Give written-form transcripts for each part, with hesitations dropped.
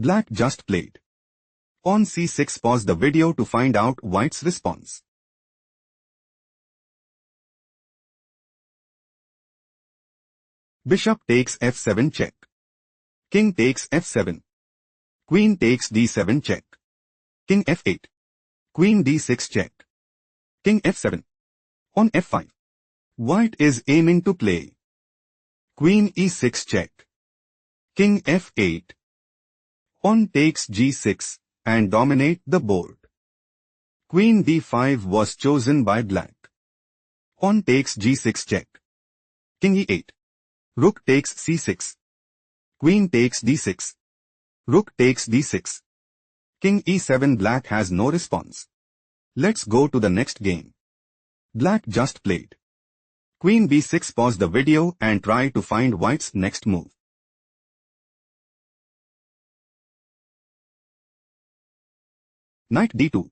Black just played. On c6, pause the video to find out White's response. Bishop takes f7 check. King takes f7. Queen takes d7 check. King f8. Queen d6 check. King f7. On f5. White is aiming to play. Queen e6 check. King f8. Pawn takes g6 and dominate the board. Queen d5 was chosen by black. Pawn takes g6 check. King e8. Rook takes c6. Queen takes d6. Rook takes d6. King e7. Black has no response. Let's go to the next game. Black just played. Queen b6. Pause the video and try to find White's next move. Knight d2.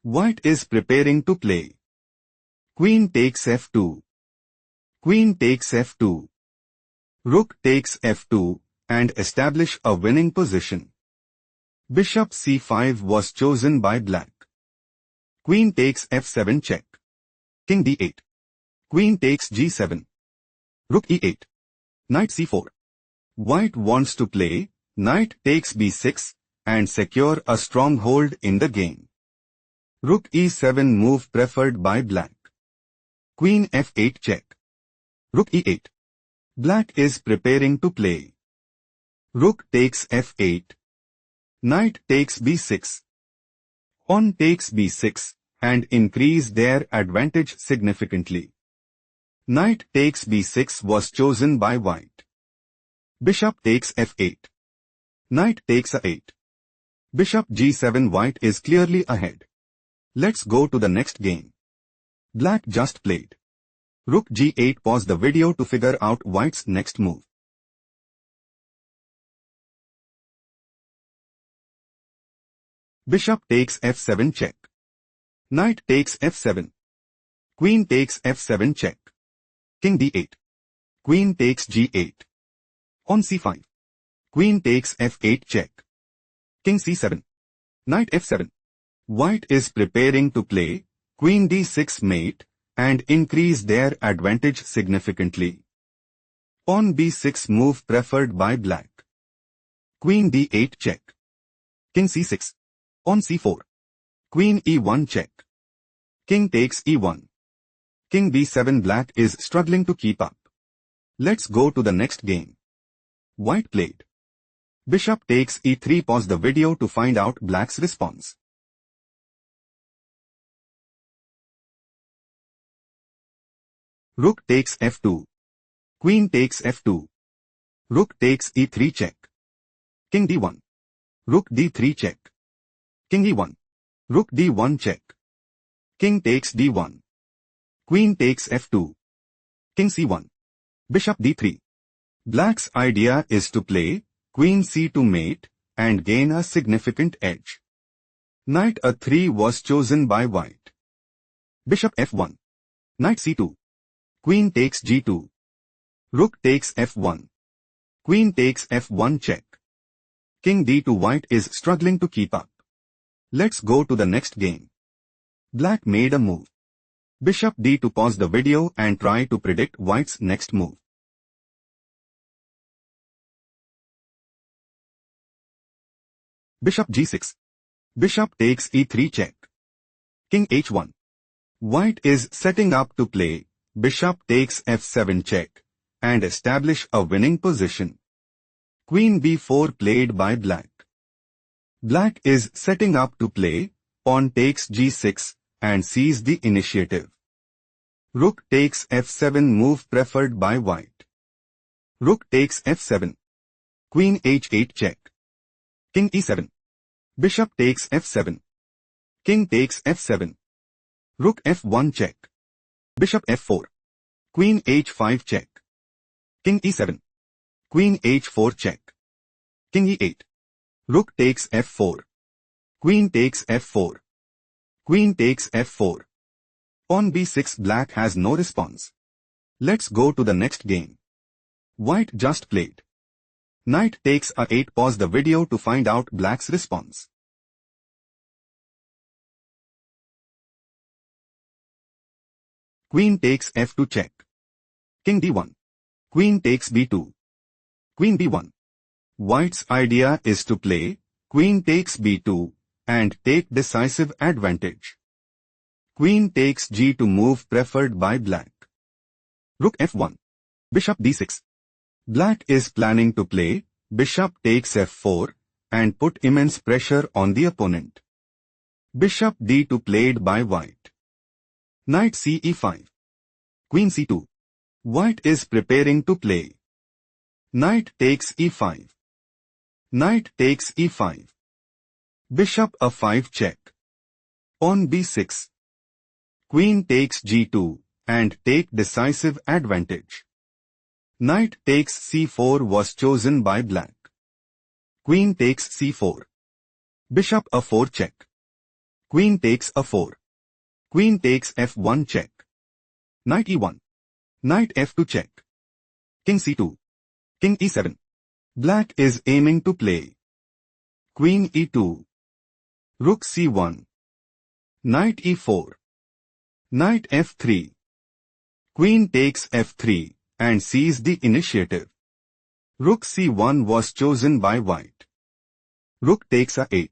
White is preparing to play. Queen takes f2. Queen takes f2. Rook takes f2 and establish a winning position. Bishop c5 was chosen by black. Queen takes f7 check. King d8. Queen takes g7. Rook e8. Knight c4. White wants to play knight takes b6 and secure a stronghold in the game. Rook e7 move preferred by black. Queen f8 check. Rook e8. Black is preparing to play. Rook takes f8. Knight takes b6. Pawn takes b6 and increase their advantage significantly. Knight takes b6 was chosen by white. Bishop takes f8. Knight takes a8. Bishop g7. White is clearly ahead. Let's go to the next game. Black just played. Rook g8. Pause the video to figure out White's next move. Bishop takes f7 check. Knight takes f7. Queen takes f7 check. King d8. Queen takes g8. On c5. Queen takes f8 check. King c7. Knight f7. White is preparing to play Queen d6 mate and increase their advantage significantly. Pawn b6 move preferred by black. Queen d8 check. King c6. On c4. Queen e1 check. King takes e1. King b7. Black is struggling to keep up. Let's go to the next game. White played. Bishop takes e3. Pause the video to find out black's response. Rook takes f2. Queen takes f2. Rook takes e3 check. King d1. Rook d3 check. King e1. Rook d1 check. King takes d1. Queen takes f2. King c1. Bishop d3. Black's idea is to play Queen c2 mate and gain a significant edge. Knight a3 was chosen by white. Bishop f1. Knight c2. Queen takes g2. Rook takes f1. Queen takes f1 check. King d2. White is struggling to keep up. Let's go to the next game. Black made a move. Bishop d2. Pause the video and try to predict White's next move. Bishop g6. Bishop takes e3 check. King h1. White is setting up to play Bishop takes f7 check and establish a winning position. Queen b4 played by black. Black is setting up to play pawn takes g6 and seize the initiative. Rook takes f7 move preferred by white. Rook takes f7. Queen h8 check. King e7. Bishop takes f7. King takes f7. Rook f1 check. Bishop f4. Queen h5 check. King e7. Queen h4 check. King e8. Rook takes f4. Queen takes f4. Queen takes f4. Pawn b6. Black has no response. Let's go to the next game. White just played. Knight takes a8. Pause the video to find out black's response. Queen takes f2 check. King d1. Queen takes b2. Queen b1. White's idea is to play queen takes b2 and take decisive advantage. Queen takes g to move preferred by black. Rook f1. Bishop d6. Black is planning to play bishop takes f4 and put immense pressure on the opponent. Bishop d2 played by white. Knight ce5. Queen c2. White is preparing to play. Knight takes e5. Knight takes e5. Bishop a5 check. Pawn b6. Queen takes g2 and take decisive advantage. Knight takes c4 was chosen by black. Queen takes c4. Bishop a4 check. Queen takes a4. Queen takes f1 check. Knight e1. Knight f2 check. King c2. King e7. Black is aiming to play. Queen e2. Rook c1. Knight e4. Knight f3. Queen takes f3 and seized the initiative. Rook c1 was chosen by white. Rook takes a8.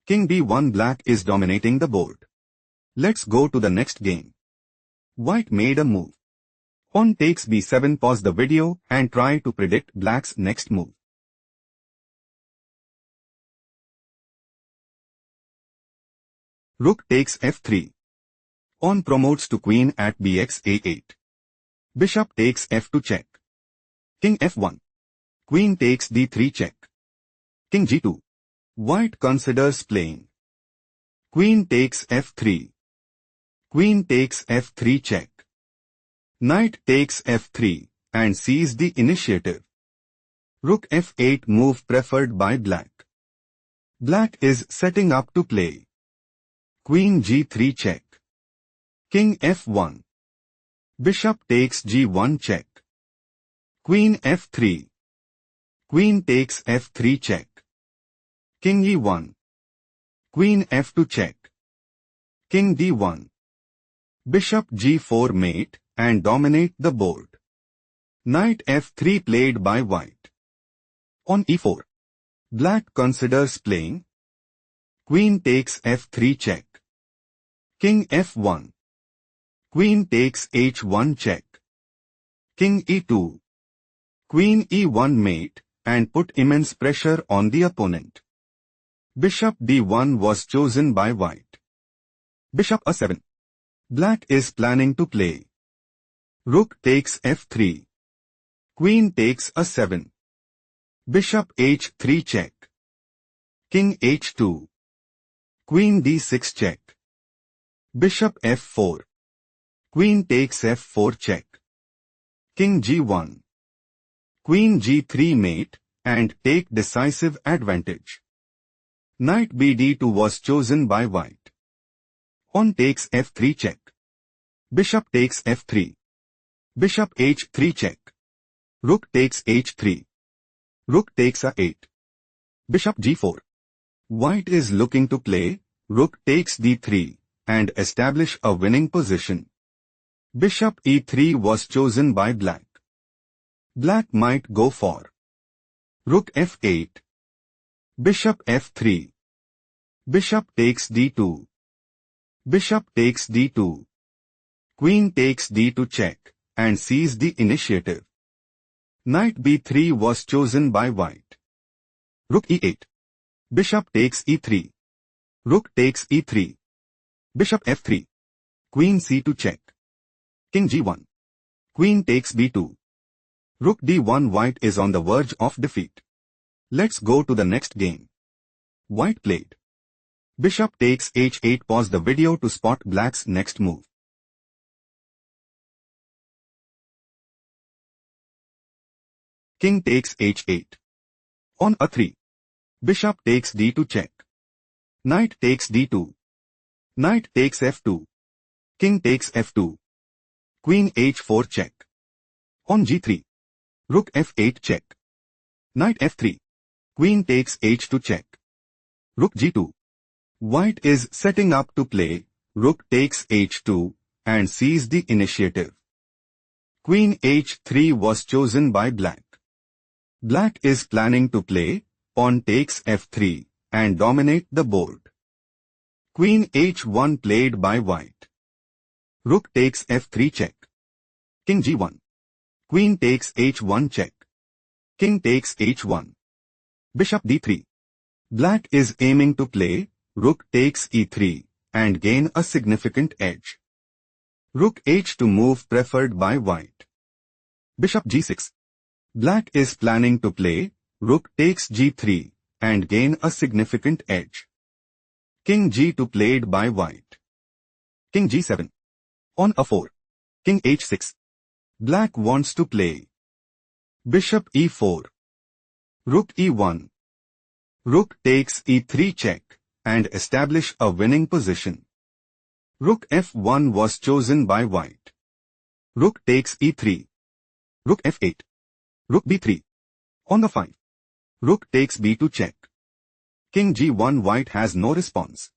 King b1. Black is dominating the board. Let's go to the next game. White made a move. Pawn takes b7. Pause the video and try to predict black's next move. Rook takes f3. Pawn promotes to queen at bx a8. Bishop takes f2 check. King f1. Queen takes d3 check. King g2. White considers playing. Queen takes f3. Queen takes f3 check. Knight takes f3 and seized the initiative. Rook f8 move preferred by black. Black is setting up to play. Queen g3 check. King f1. Bishop takes g1 check. Queen f3. Queen takes f3 check. King e1. Queen f2 check. King d1. Bishop g4 mate and dominate the board. Knight f3 played by white. On e4. Black considers playing. Queen takes f3 check. King f1. Queen takes h1 check. King e2. Queen e1 mate and put immense pressure on the opponent. Bishop d1 was chosen by white. Bishop a7. Black is planning to play. Rook takes f3. Queen takes a7. Bishop h3 check. King h2. Queen d6 check. Bishop f4. Queen takes f4 check. King g1. Queen g3 mate and take decisive advantage. Knight bd2 was chosen by white. Pawn takes f3 check. Bishop takes f3. Bishop h3 check. Rook takes h3. Rook takes a8. Bishop g4. White is looking to play rook takes d3 and establish a winning position. Bishop e3 was chosen by black. Black might go for rook f8. Bishop f3. Bishop takes d2. Bishop takes d2. Queen takes d2 check and seize the initiative. Knight b3 was chosen by white. Rook e8. Bishop takes e3. Rook takes e3. Bishop f3. Queen c2 check. King g1. Queen takes b2. Rook d1. White is on the verge of defeat. Let's go to the next game. White played. Bishop takes h8. Pause the video to spot black's next move. King takes h8. On a3. Bishop takes d2 check. Knight takes d2. Knight takes f2. King takes f2. Queen h4 check. On g3. Rook f8 check. Knight f3. Queen takes h2 check. Rook g2. White is setting up to play. Rook takes h2 and sees the initiative. Queen h3 was chosen by black. Black is planning to play pawn takes f3 and dominate the board. Queen h1 played by white. Rook takes f3 check. King g1. Queen takes h1 check. King takes h1. Bishop d3. Black is aiming to play rook takes e3 and gain a significant edge. Rook h2 move preferred by white. Bishop g6. Black is planning to play rook takes g3 and gain a significant edge. King g2 played by white. King g7. On a4. King h6. Black wants to play. Bishop e4. Rook e1. Rook takes e3 check and establish a winning position. Rook f1 was chosen by white. Rook takes e3. Rook f8. Rook b3. On the 5. Rook takes b2 check. King g1. White has no response.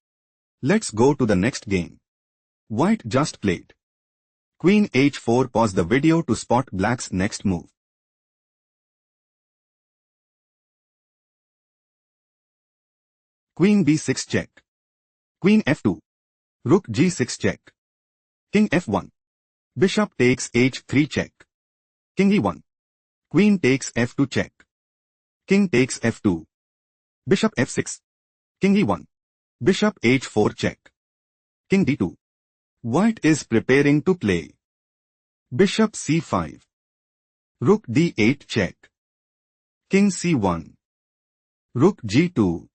Let's go to the next game. White just played. Queen h4. Pause the video to spot black's next move. Queen b6 check. Queen f2. Rook g6 check. King f1. Bishop takes h3 check. King e1. Queen takes f2 check. King takes f2. Bishop f6. King e1. Bishop h4 check. King d2. White is preparing to play. Bishop c5. Rook d8 check. King c1. Rook g2.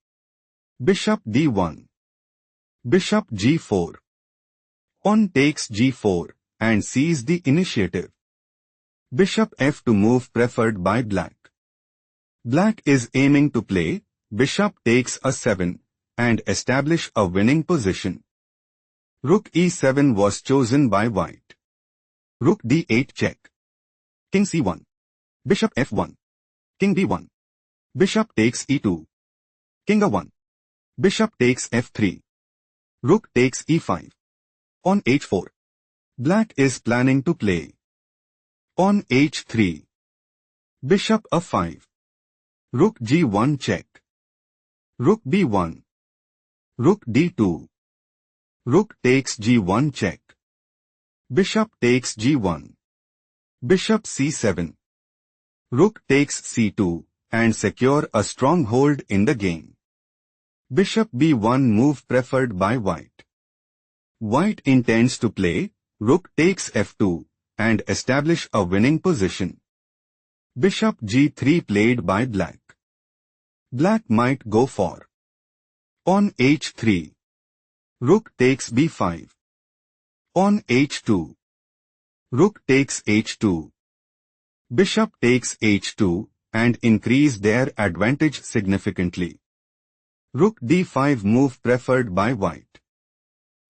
Bishop d1. Bishop g4. Pawn takes g4 and sees the initiative. Bishop f2 move preferred by black. Black is aiming to play bishop takes a7 and establish a winning position. Rook e7 was chosen by white. Rook d8 check. King c1. Bishop f1. King b1. Bishop takes e2. King a1. Bishop takes f3. Rook takes e5. Pawn h4. Black is planning to play. Pawn h3. Bishop a5. Rook g1 check. Rook b1. Rook d2. Rook takes g1 check. Bishop takes g1. Bishop c7. Rook takes c2 and secure a stronghold in the game. Bishop b1 move preferred by white. White intends to play rook takes f2 and establish a winning position. Bishop g3 played by black. Black might go for pawn h3. Rook takes b5. Pawn h2. Rook takes h2. Bishop takes h2 and increase their advantage significantly. Rook d5 move preferred by white.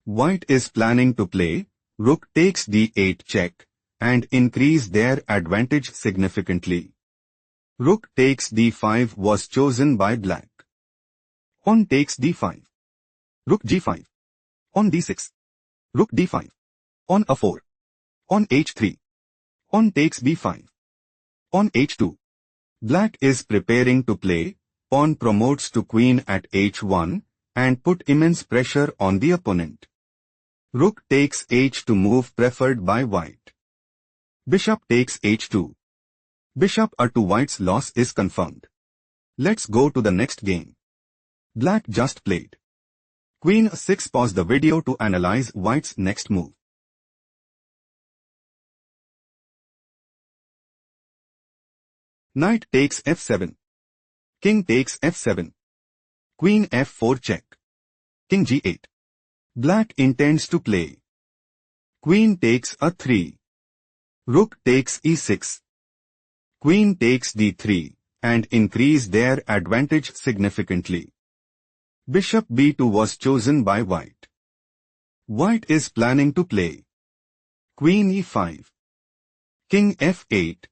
White is planning to play rook takes d8 check and increase their advantage significantly. Rook takes d5 was chosen by black. Pawn takes d5. Rook g5. Pawn d6. Rook d5. Pawn a4. Pawn h3. Pawn takes b5. Pawn h2. Black is preparing to play. Pawn promotes to queen at h1 and put immense pressure on the opponent. Rook takes h2 move preferred by white. Bishop takes h2. Bishop a2. White's loss is confirmed. Let's go to the next game. Black just played. Queen a6. Pause the video to analyze white's next move. Knight takes f7. King takes f7. Queen f4 check. King g8. Black intends to play. Queen takes a3. Rook takes e6. Queen takes d3 and increase their advantage significantly. Bishop b2 was chosen by white. White is planning to play. Queen e5. King f8.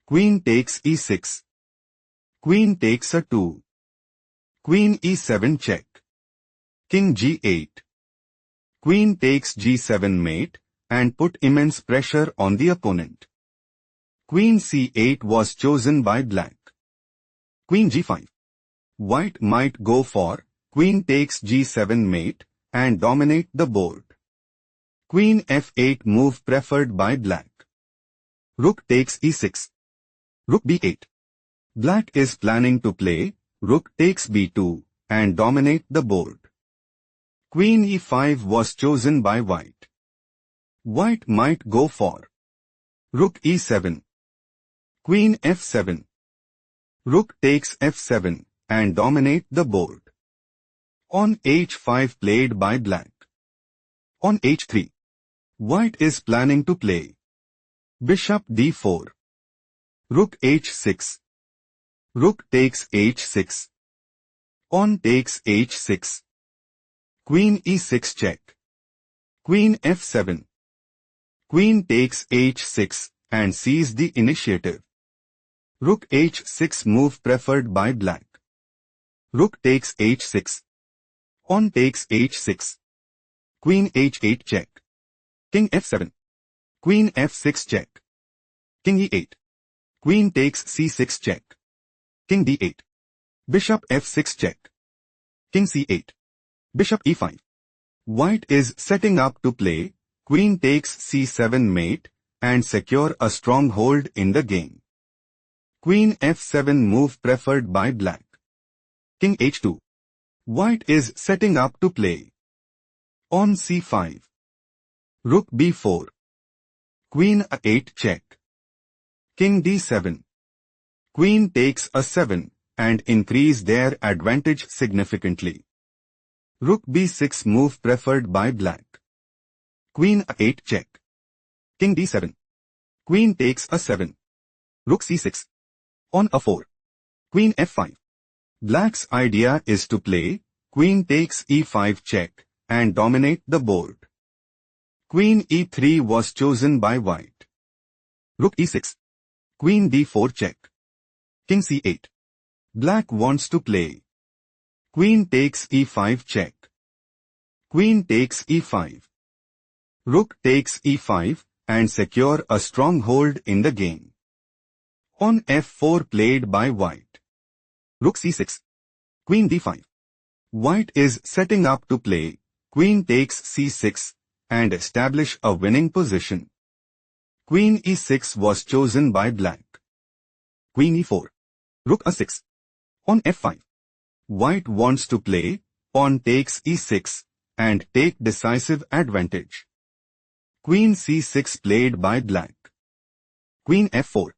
Queen takes e6. Queen takes a 2. Queen e7 check. King g8. Queen takes g7 mate and put immense pressure on the opponent. Queen c8 was chosen by black. Queen g5. White might go for queen takes g7 mate and dominate the board. Queen f8 move preferred by black. Rook takes e6. Rook b8. Black is planning to play rook takes b2 and dominate the board. Queen e5 was chosen by white. White might go for rook e7. Queen f7. Rook takes f7 and dominate the board. On h5 played by black. On h3. White is planning to play bishop d4. Rook h6. Rook takes h6. Pawn takes h6. Queen e6 check. Queen f7. Queen takes h6 and seizes the initiative. Rook h6 move preferred by black. Rook takes h6. Pawn takes h6. Queen h8 check. King f7. Queen f6 check. King e8. Queen takes c6 check. King d8. Bishop f6 check. King c8. Bishop e5. White is setting up to play queen takes c7 mate and secure a stronghold in the game. Queen f7 move preferred by black. King h2. White is setting up to play pawn c5. Rook b4. Queen a8 check. King d7. Queen takes a 7 and increase their advantage significantly. Rook b6 move preferred by black. Queen a8 check. King d7. Queen takes a 7. Rook c6. Pawn a4. Queen f5. Black's idea is to play queen takes e5 check and dominate the board. Queen e3 was chosen by white. Rook e6. Queen d4 check. King c8. Black wants to play queen takes e5 check. Queen takes e5. Rook takes e5 and secure a stronghold in the game. Pawn f4 played by white. Rook c6. Queen d5. White is setting up to play queen takes c6 and establish a winning position. Queen e6 was chosen by black. Queen e4. Rook a6. Pawn f5. White wants to play pawn takes e6 and take decisive advantage. Queen c6 played by black. Queen f4.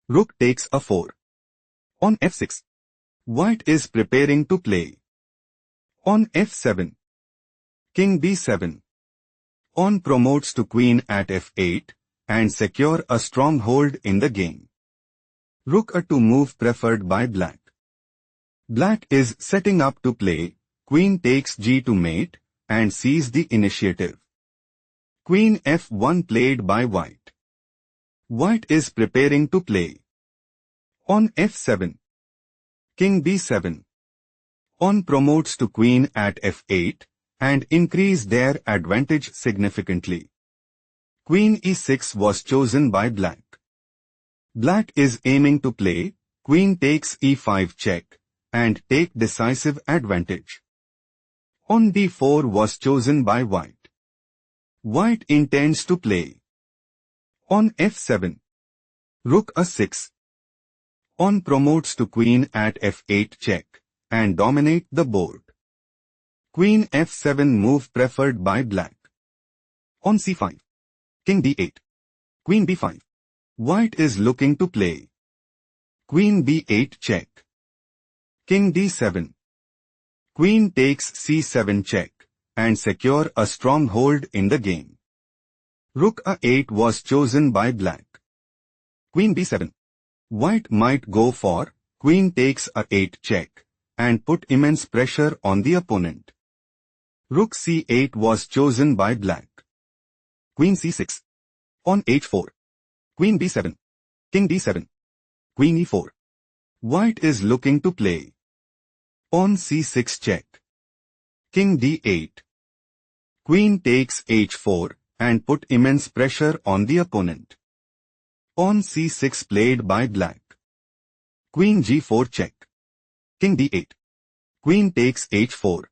Rook takes a4. Pawn f6. White is preparing to play pawn f7. King b7. Pawn promotes to queen at f8 and secure a stronghold in the game. Rook a2 move preferred by black. Black is setting up to play queen takes g2 mate and seize the initiative. Queen f1 played by white. White is preparing to play pawn f7. King b7. Pawn promotes to queen at f8 and increase their advantage significantly. Queen e6 was chosen by black. Black is aiming to play queen takes e5 check and take decisive advantage. Pawn d4 was chosen by white. White intends to play pawn f7. Rook a6. Pawn promotes to queen at f8 check and dominate the board. Queen f7 move preferred by black. Pawn c5. King d8. Queen b5. White is looking to play queen b8 check. King d7. Queen takes c7 check and secure a stronghold in the game. Rook a8 was chosen by black. Queen b7. White might go for queen takes a8 check and put immense pressure on the opponent. Rook c8 was chosen by black. Queen c6. Pawn h4. Queen b7. King d7. Queen e4. White is looking to play. Pawn c6 check. King d8. Queen takes h4 and put immense pressure on the opponent. Pawn c6 played by black. Queen g4 check. King d8. Queen takes h4.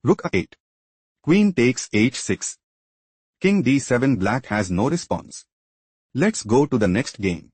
Rook a8. Queen takes h6. King d7. Black has no response. Let's go to the next game.